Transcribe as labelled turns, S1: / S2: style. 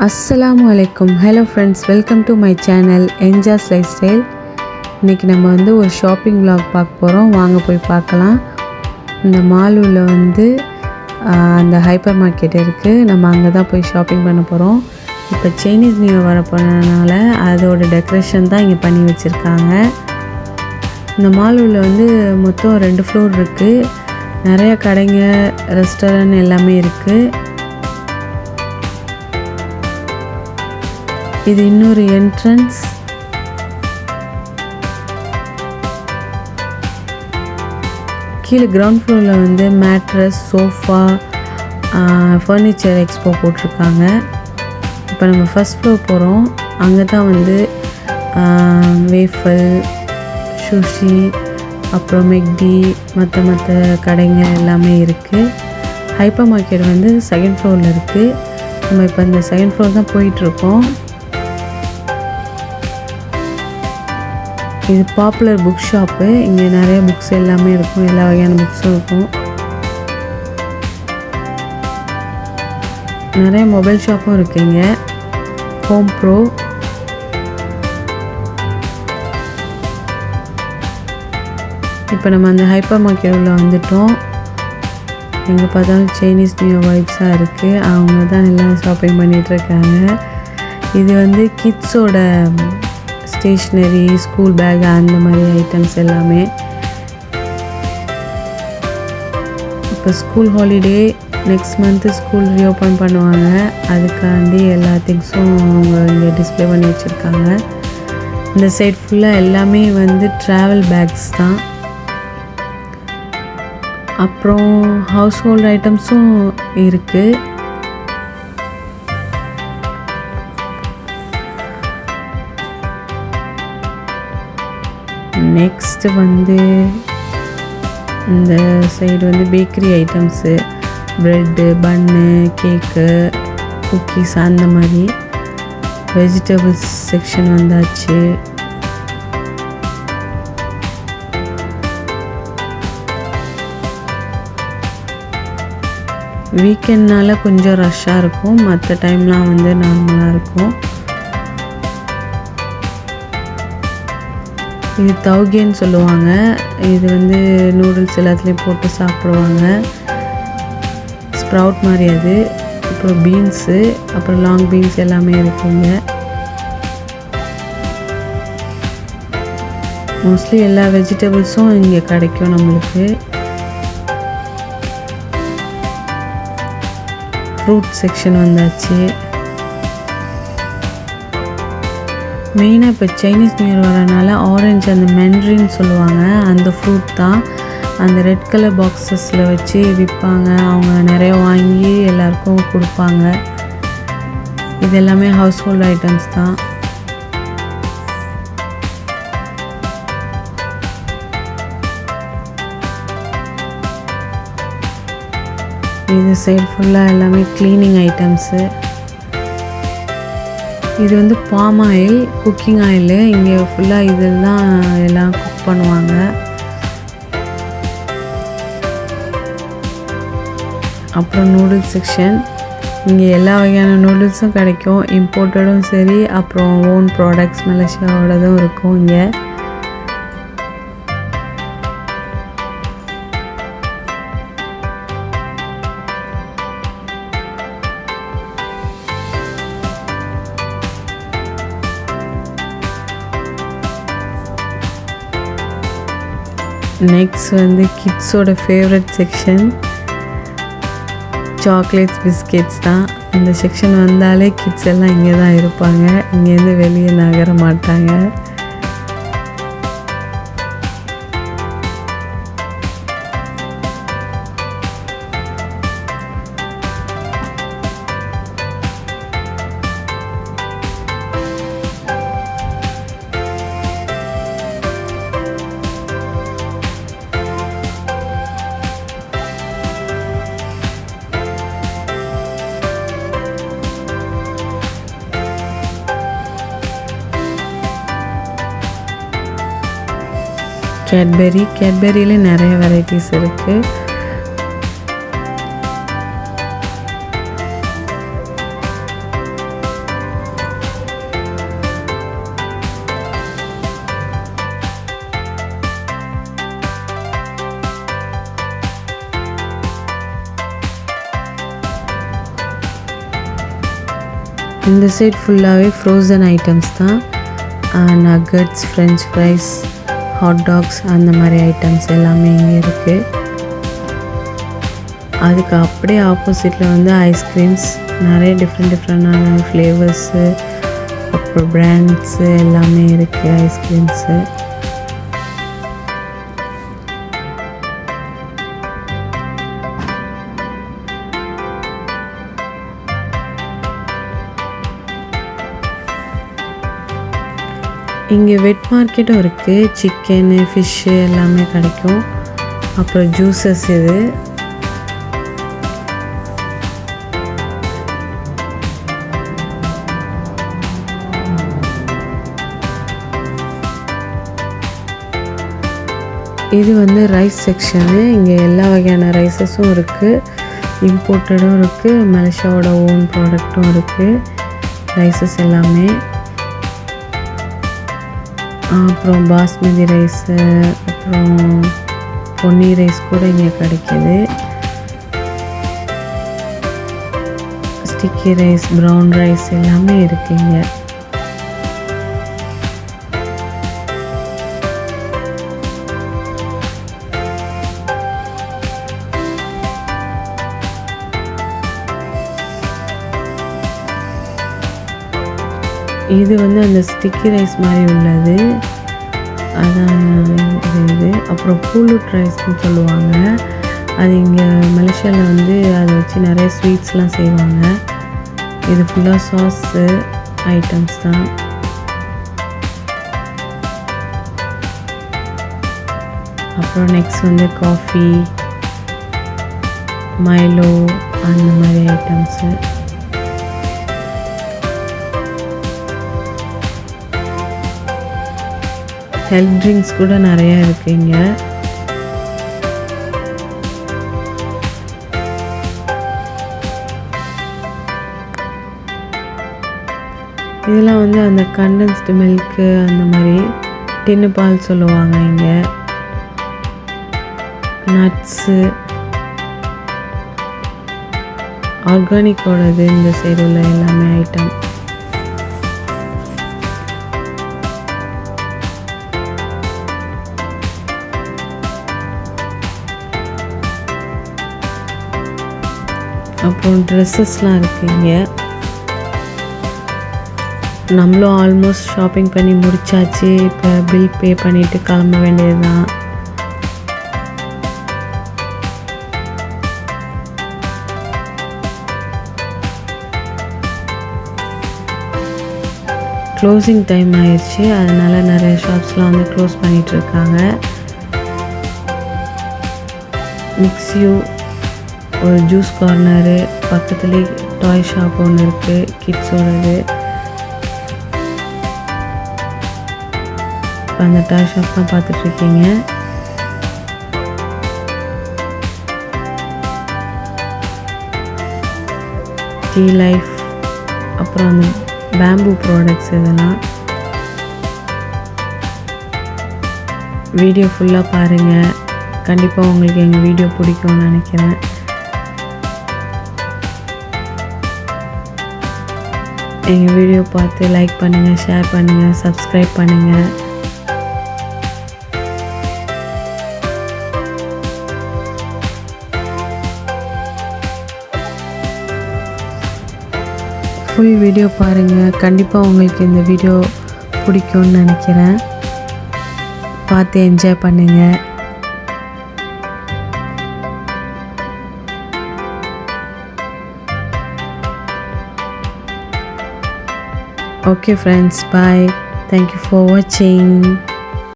S1: அஸ்ஸலாமு அலைக்கும். Hello friends, welcome to my channel என்ஜாஸ் லைஃப் ஸ்டைல். இன்றைக்கி நம்ம வந்து ஒரு ஷாப்பிங் vlog பார்க்க போகிறோம். வாங்க போய் பார்க்கலாம். இந்த மாலூரில் வந்து அந்த ஹைப்பர் மார்க்கெட் இருக்குது. நம்ம அங்கே தான் போய் ஷாப்பிங் பண்ண போகிறோம். இப்போ சைனீஸ் நியூ இயர் வர போனதுனால அதோட டெக்கரேஷன் தான் இங்கே பண்ணி வச்சுருக்காங்க. இந்த மாலூரில் வந்து மொத்தம் 2 ஃப்ளோர் இருக்குது. நிறைய கடைங்க, ரெஸ்டாரண்ட் எல்லாமே இருக்குது. இது இன்னொரு என்ட்ரன்ஸ். கீழே கிரவுண்ட் ஃப்ளோரில் வந்து மேட்ரஸ், சோஃபா, ஃபர்னிச்சர் எக்ஸ்போ போட்டிருக்காங்க. இப்போ நம்ம ஃபஸ்ட் ஃப்ளோர் போகிறோம். அங்கே தான் வந்து வேஃபல், சுஷி, அப்புறம் மெக்டி, மற்ற கடைங்க எல்லாமே இருக்குது. ஹைப்பர் மார்க்கெட் வந்து செகண்ட் ஃப்ளோரில் இருக்குது. நம்ம இப்போ இந்த செகண்ட் ஃப்ளோர் தான் போயிட்டுருக்கோம். இது பாப்புலர் புக் ஷாப்பு. இங்கே நிறைய புக்ஸ் எல்லாமே இருக்கும். எல்லா வகையான புக்ஸும் இருக்கும். நிறைய மொபைல் ஷாப்பும் இருக்குது இங்கே. Home bro. இப்போ நம்ம அந்த ஹைப்பர் மார்க்கெட் உள்ள வந்துட்டோம். எங்கே பார்த்தாலும் சைனீஸ் நியூ வைப்ஸாக இருக்குது. அவங்க தான் எல்லாம் ஷாப்பிங் பண்ணிகிட்ருக்காங்க. இது வந்து கிட்ஸோட ஸ்டேஷ்னரி, ஸ்கூல் பேக், அந்த மாதிரி ஐட்டம்ஸ் எல்லாமே. இப்போ school holiday, next month school reopen பண்ணுவாங்க. அதுக்காண்டி எல்லா திங்ஸும் அவங்க இங்கே டிஸ்பிளே பண்ணி வச்சுருக்காங்க. இந்த சைட் ஃபுல்லாக எல்லாமே வந்து ட்ராவல் பேக்ஸ் தான். அப்புறம் ஹவுஸ் ஹோல்ட் ஐட்டம்ஸும் இருக்குது. நெக்ஸ்ட்டு வந்து இந்த சைடு வந்து பேக்கரி ஐட்டம்ஸு, ப்ரெட்டு, பன்னு, கேக்கு, குக்கீஸ், அந்த மாதிரி. வெஜிடபிள்ஸ் செக்ஷன் வந்தாச்சு. வீக்கெண்ட்னால கொஞ்சம் ரஷ்ஷாக இருக்கும். மற்ற டைம்லாம் வந்து நார்மலாக இருக்கும். இது தௌகேன்னு சொல்லுவாங்க. இது வந்து நூடுல்ஸ் எல்லாத்துலேயும் போட்டு சாப்பிடுவாங்க. ஸ்ப்ரவுட் மாதிரி அது. அப்புறம் பீன்ஸு, அப்புறம் லாங் பீன்ஸ் எல்லாமே இருக்குங்க. மோஸ்ட்லி எல்லா வெஜிடபிள்ஸும் இங்கே கிடைக்கும் நம்மளுக்கு. ஃப்ரூட் செக்ஷன் வந்தாச்சு. மெயினாக இப்போ சைனீஸ் நியூ இயர் வரனால ஆரஞ்சு, அந்த மென்ட்ரின்னு சொல்லுவாங்க, அந்த ஃப்ரூட் தான் அந்த ரெட் கலர் பாக்ஸஸில் வச்சு விற்பாங்க. அவங்க நிறைய வாங்கி எல்லாருக்கும் கொடுப்பாங்க. இது எல்லாமே ஹவுஸ் ஹோல்ட் ஐட்டம்ஸ் தான். இது சைடு ஃபுல்லாக எல்லாமே க்ளீனிங் ஐட்டம்ஸு. இது வந்து பாம் ஆயில், குக்கிங் ஆயிலு. இங்கே ஃபுல்லாக இதெல்லாம் எல்லாம் குக் பண்ணுவாங்க. அப்புறம் நூடுல்ஸ் செக்ஷன். இங்கே எல்லா வகையான நூடுல்ஸும் கிடைக்கும். இம்போர்ட்டடும் சரி, அப்புறம் ஓன் ப்ராடக்ட்ஸ் மலேசியாவோடதும் இருக்கும் இங்கே. நெக்ஸ்ட் வந்து கிட்ஸோட ஃபேவரட் செக்ஷன், சாக்லேட்ஸ், பிஸ்கெட்ஸ் தான். இந்த செக்ஷன் வந்தாலே கிட்ஸ் எல்லாம் இங்கே தான் இருப்பாங்க. இங்கேருந்து வெளியே நகர மாட்டாங்க. கேட்பெரியில் நிறைய வெரைட்டிஸ் இருக்குது. இந்த சைட் ஃபுல்லாகவே ஃப்ரோசன் ஐட்டம்ஸ் தான். Nuggets, French fries, hot dogs அந்த மாதிரி ஐட்டம்ஸ் எல்லாமே இங்கே இருக்குது. அதுக்கு அப்படியே ஆப்போசிட்டில் வந்து ஐஸ்கிரீம்ஸ், நிறைய டிஃப்ரெண்டான ஃப்ளேவர்ஸு, அப்புறம் பிராண்ட்ஸு எல்லாமே இருக்குது ஐஸ்கிரீம்ஸு. இங்கே வெட் மார்க்கெட்டும் இருக்குது. சிக்கனு, ஃபிஷ்ஷு எல்லாமே கிடைக்கும். அப்புறம் ஜூஸஸ் இது. இது வந்து ரைஸ் செக்ஷனு. இங்கே எல்லா வகையான ரைஸஸும் இருக்குது. இம்போர்ட்டடும் இருக்குது, மலேசியாவோட ஓன் ப்ராடக்ட்டும் இருக்குது ரைஸஸ் எல்லாமே. அப்புறம் பாஸ்மதி ரைஸு, அப்புறம் பொன்னி ரைஸ் கூட இங்கே கிடைக்கிது. ஸ்டிக்கி ரைஸ், ப்ரௌன் ரைஸ் எல்லாமே இருக்குங்க. இது வந்து அந்த ஸ்டிக்கி ரைஸ் மாதிரி உள்ளது, அதான் இது. அப்புறம் பூலுட் ரைஸ்ன்னு சொல்லுவாங்க. அது இங்கே மலேசியாவில் வந்து அதை வச்சு நிறைய ஸ்வீட்ஸ்லாம் செய்வாங்க. இது ஃபுல்லாக சாஸு ஐட்டம்ஸ் தான். அப்புறம் நெக்ஸ்ட் வந்து காஃபி, மைலோ அந்த மாதிரி ஐட்டம்ஸு. ஹெல்த் ட்ரிங்க்ஸ் கூட நிறையா இருக்குங்க. இதெல்லாம் வந்து அந்த கண்டென்ஸ்டு மில்க்கு அந்த மாதிரி டின்னு பால் சொல்லுவாங்க இங்கே. நட்ஸு, ஆர்கானிக்கோடது இந்த சைடு உள்ள எல்லாமே ஐட்டம். அப்புறம் ட்ரெஸ்ஸஸ்லாம் இருக்குங்க. நம்மளும் ஆல்மோஸ்ட் ஷாப்பிங் பண்ணி முடிச்சாச்சு. இப்போ பில் பே பண்ணிவிட்டு கிளம்ப வேண்டியது தான். க்ளோசிங் டைம் ஆயிடுச்சு, அதனால் நிறைய ஷாப்ஸ்லாம் வந்து க்ளோஸ் பண்ணிகிட்ருக்காங்க. மிக்ஸியூ, ஒரு ஜூஸ் கார்னரு, பக்கத்துலேயே டாய் ஷாப் ஒன்று இருக்குது கிட்ஸோடது. அந்த டாய் ஷாப் தான் பார்த்துட்ருக்கீங்க. டீ லைஃப், அப்புறம் அந்த பேம்பூ ப்ராடக்ட்ஸ் இதெல்லாம். வீடியோ ஃபுல்லாக பாருங்கள். கண்டிப்பாக உங்களுக்கு எங்கள் வீடியோ பிடிக்கும்னு நினைக்கிறேன். எங்கள் வீடியோ பார்த்து லைக் பண்ணுங்கள், ஷேர் பண்ணுங்கள், சப்ஸ்கிரைப் பண்ணுங்கள். ஃபுல் வீடியோ பாருங்கள். கண்டிப்பாக உங்களுக்கு இந்த வீடியோ பிடிக்கும்னு நினைக்கிறேன். பார்த்து என்ஜாய் பண்ணுங்கள். Okay friends, bye. Thank you for watching.